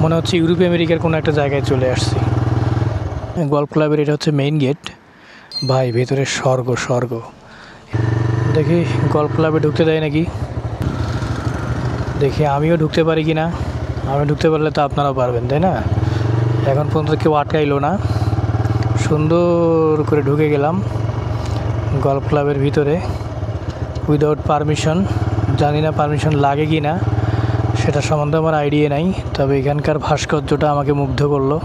মনে হচ্ছে ইউরোপ আমেরিকার কোনো একটা জায়গায় চলে আসছি। গল্ফ ক্লাবের এটা হচ্ছে মেইন গেট। ভাই ভেতরে স্বর্গ স্বর্গ। দেখি গল্ফ ক্লাবে ঢুকতে দেয় নাকি, দেখি আমিও ঢুকতে পারি কি না। আমি ঢুকতে পারলে তো আপনারাও পারবেন, তাই না? এখন পর্যন্ত কেউ আটকাইলো না, সুন্দর করে ঢুকে গেলাম গল্ফ ক্লাবের ভিতরে উইদাউট পারমিশন। জানি না পারমিশন লাগে কি না, সেটা সম্বন্ধে আমার আইডিয়া নাই। তবে এখানকার ভাস্কর্যটা আমাকে মুগ্ধ করলো,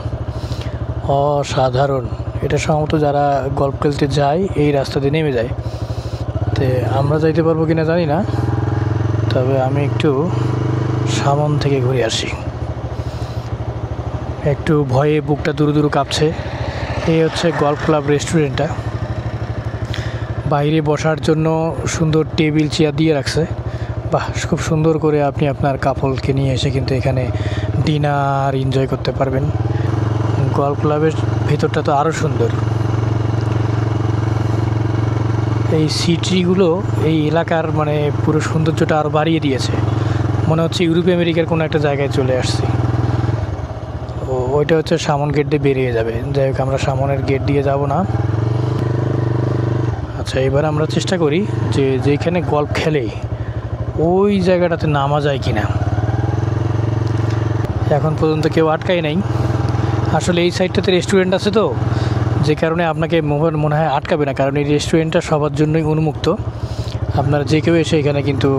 অসাধারণ। এটা সম্ভবত যারা গল্ফ খেলতে যায় এই রাস্তা দিয়ে নেমে যায়। তো আমরা যাইতে পারবো কিনা জানি না, তবে আমি একটু সামন থেকে ঘুরে আসি। একটু ভয়ে বুকটা দুরু দুরু কাঁপছে। এই হচ্ছে গল্ফ ক্লাব রেস্টুরেন্টটা। বাইরে বসার জন্য সুন্দর টেবিল চেয়ার দিয়ে রাখছে। বাহ, খুব সুন্দর করে আপনি আপনার কাপলকে নিয়ে এসে কিন্তু এখানে ডিনার এনজয় করতে পারবেন। গল্ফ ক্লাবের ভেতরটা তো আরও সুন্দর। এই সিটিগুলো এই এলাকার মানে পুরো সৌন্দর্যটা আরও বাড়িয়ে দিয়েছে। মনে হচ্ছে ইউরোপ আমেরিকার কোনো একটা জায়গায় চলে আসছি। ওইটা হচ্ছে সামন গেট দিয়ে বেরিয়ে যাবে। যাই হোক, আমরা সামনের গেট দিয়ে যাব না। আচ্ছা, এবার আমরা চেষ্টা করি যে যেখানে গল্ফ খেলে ওই জায়গাটাতে নামা যায় কি না। এখন পর্যন্ত কেউ আটকাই নাই। আসলে এই সাইডটাতে রেস্টুরেন্ট আছে তো, যে কারণে আপনাকে মনে হয় আটকাবে না, কারণ এই রেস্টুরেন্টটা সবার জন্যই উন্মুক্ত। আপনারা যে কেউ এসে এখানে কিন্তু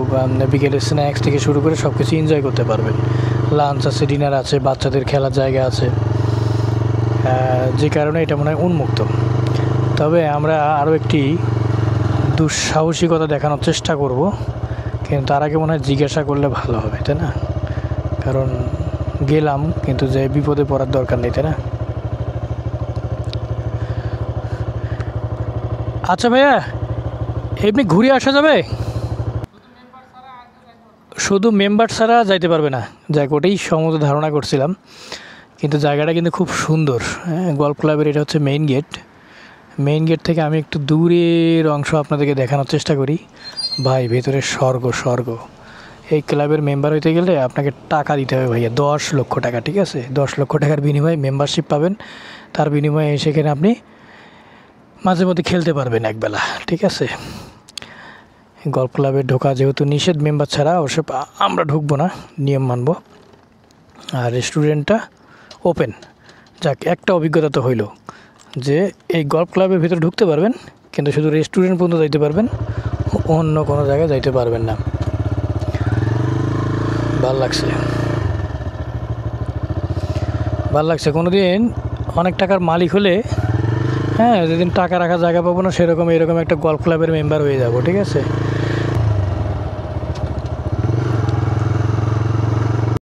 বিকেলের স্ন্যাক্স থেকে শুরু করে সব কিছু এনজয় করতে পারবেন। লাঞ্চ আছে, ডিনার আছে, বাচ্চাদের খেলার জায়গা আছে, যে কারণে এটা মনে হয় উন্মুক্ত। তবে আমরা আরও একটি দুঃসাহসিকতা দেখানোর চেষ্টা করব, কিন্তু তার আগে মনে হয় জিজ্ঞাসা করলে ভালো হবে, তাই না? কারণ গেলাম কিন্তু যে বিপদে পড়ার দরকার নেই, তাই না? আচ্ছা ভাইয়া, এমনি ঘুরে আসা যাবে? শুধু মেম্বার ছাড়া যাইতে পারবে না। যাক, ওটাই সম্ভবত ধারণা করছিলাম। কিন্তু জায়গাটা কিন্তু খুব সুন্দর। হ্যাঁ, গল্ফ ক্লাবের এটা হচ্ছে মেইন গেট। মেইন গেট থেকে আমি একটু দূরের অংশ আপনাদেরকে দেখানোর চেষ্টা করি। ভাই ভেতরে স্বর্গ স্বর্গ। এই ক্লাবের মেম্বার হইতে গেলে আপনাকে টাকা দিতে হবে ভাইয়া, 10 লক্ষ টাকা। ঠিক আছে, 10 লক্ষ টাকার বিনিময়ে মেম্বারশিপ পাবেন। তার বিনিময়ে সেখানে আপনি মাঝে মধ্যে খেলতে পারবেন একবেলা। ঠিক আছে, গল্ফ ক্লাবে ঢোকা যেহেতু নিষেধ মেম্বার ছাড়া, অবশ্য আমরা ঢুকবো না, নিয়ম মানব। আর রেস্টুরেন্টটা ওপেন। যাক, একটা অভিজ্ঞতা তো হইল যে এই গল্ফ ক্লাবের ভিতরে ঢুকতে পারবেন, কিন্তু শুধু রেস্টুরেন্ট পর্যন্ত যাইতে পারবেন, অন্য কোনো জায়গায় যাইতে পারবেন না। ভাল লাগছে, ভাল লাগছে। কোনো দিন অনেক টাকার মালিক হলে, হ্যাঁ, যেদিন টাকা রাখার জায়গা পাবো না, সেরকম এরকম একটা গল্ফ ক্লাবের মেম্বার হয়ে যাব। ঠিক আছে।